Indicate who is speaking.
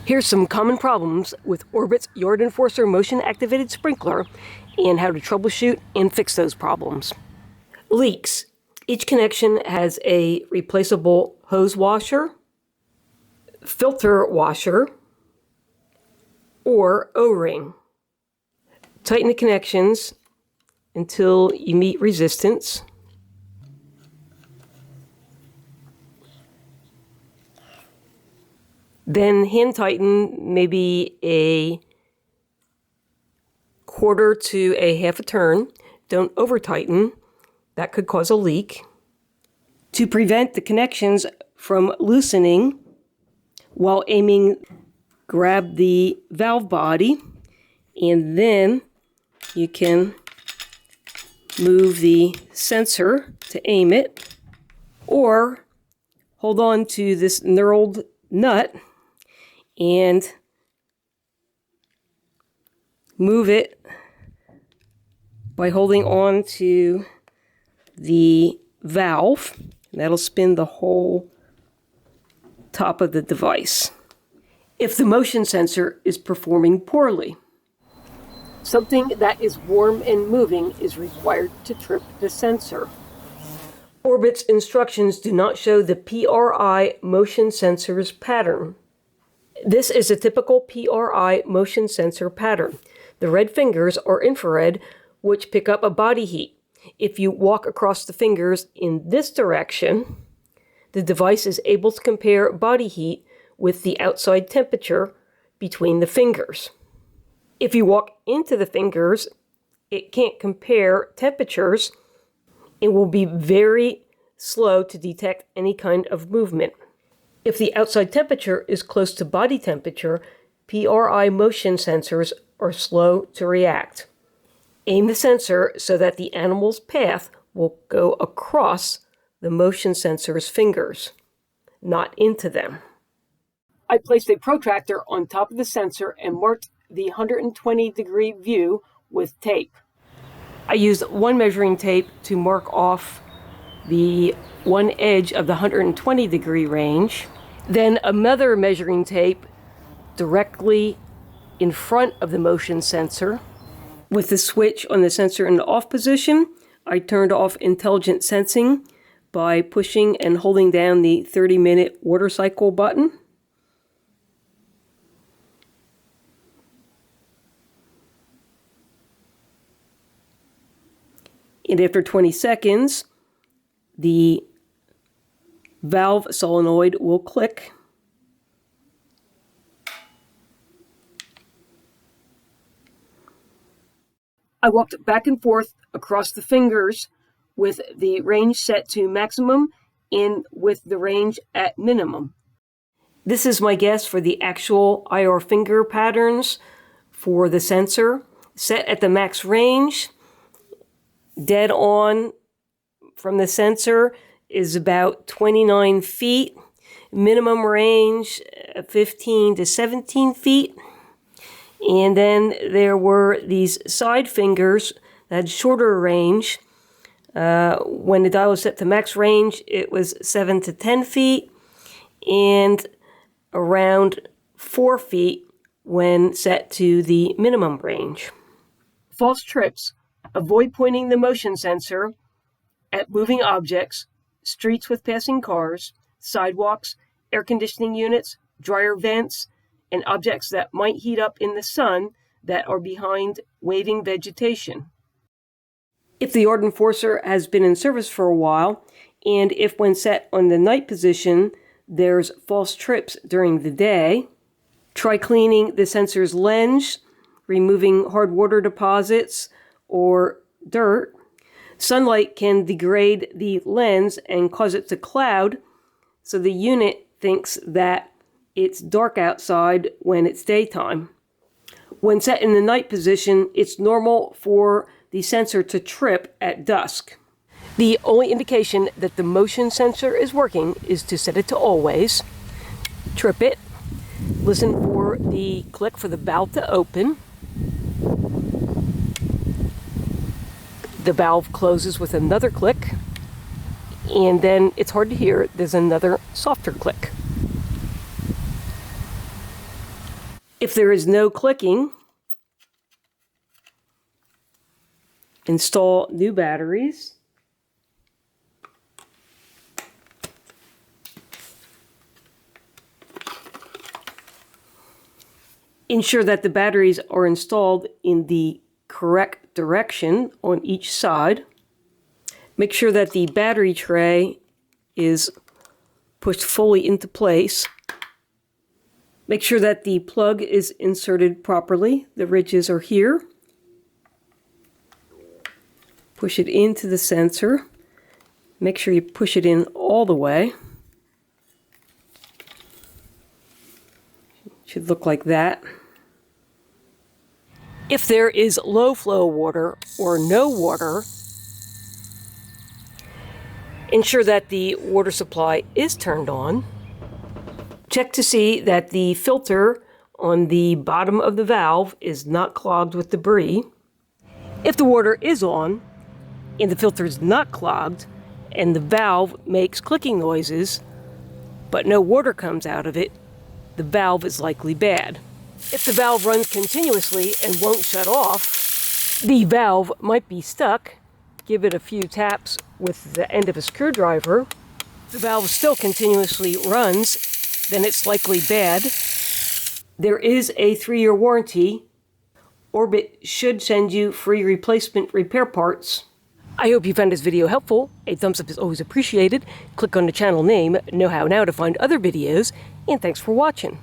Speaker 1: Here's some common problems with Orbit's Yard Enforcer motion-activated sprinkler and how to troubleshoot and fix those problems. Leaks. Each connection has a replaceable hose washer, filter washer, or O-ring. Tighten the connections until you meet resistance. Then hand tighten maybe a quarter to a half a turn. Don't over tighten. That could cause a leak. To prevent the connections from loosening while aiming, grab the valve body and then you can move the sensor to aim it, or hold on to this knurled nut and move it by holding on to the valve. That'll spin the whole top of the device. If the motion sensor is performing poorly, something that is warm and moving is required to trip the sensor. Orbit's instructions do not show the PRI motion sensor's pattern. This is a typical PRI motion sensor pattern. The red fingers are infrared, which pick up a body heat. If you walk across the fingers in this direction, the device is able to compare body heat with the outside temperature between the fingers. If you walk into the fingers, it can't compare temperatures. It will be very slow to detect any kind of movement. If the outside temperature is close to body temperature, PRI motion sensors are slow to react. Aim the sensor so that the animal's path will go across the motion sensor's fingers, not into them. I placed a protractor on top of the sensor and marked the 120-degree view with tape. I used one measuring tape to mark off the one edge of the 120-degree range, then another measuring tape directly in front of the motion sensor. With the switch on the sensor in the off position, I turned off intelligent sensing by pushing and holding down the 30-minute water cycle button. And after 20 seconds, the valve solenoid will click. I walked back and forth across the fingers with the range set to maximum and with the range at minimum. This is my guess for the actual IR finger patterns for the sensor. Set at the max range, dead on from the sensor is about 29 feet. Minimum range 15 to 17 feet. And then there were these side fingers that had shorter range. When the dial was set to max range, it was 7 to 10 feet and around 4 feet when set to the minimum range. False trips. Avoid pointing the motion sensor at moving objects, streets with passing cars, sidewalks, air conditioning units, dryer vents, and objects that might heat up in the sun that are behind waving vegetation. If the Yard Enforcer has been in service for a while, and if when set on the night position there's false trips during the day, try cleaning the sensor's lens, removing hard water deposits or dirt. Sunlight can degrade the lens and cause it to cloud, so the unit thinks that it's dark outside when it's daytime. When set in the night position, it's normal for the sensor to trip at dusk. The only indication that the motion sensor is working is to set it to always, trip it, listen for the click for the valve to open. The valve closes with another click, and then it's hard to hear, there's another softer click. If there is no clicking, install new batteries. Ensure that the batteries are installed in the correct direction on each side. Make sure that the battery tray is pushed fully into place. Make sure that the plug is inserted properly. The ridges are here. Push it into the sensor. Make sure you push it in all the way. Should look like that. If there is low flow water or no water, ensure that the water supply is turned on. Check to see that the filter on the bottom of the valve is not clogged with debris. If the water is on and the filter is not clogged and the valve makes clicking noises, but no water comes out of it, the valve is likely bad. If the valve runs continuously and won't shut off, the valve might be stuck. Give it a few taps with the end of a screwdriver. If the valve still continuously runs, then it's likely bad. There is a 3-year warranty. Orbit should send you free replacement repair parts. I hope you found this video helpful. A thumbs up is always appreciated. Click on the channel name, Know How Now, to find other videos, and thanks for watching.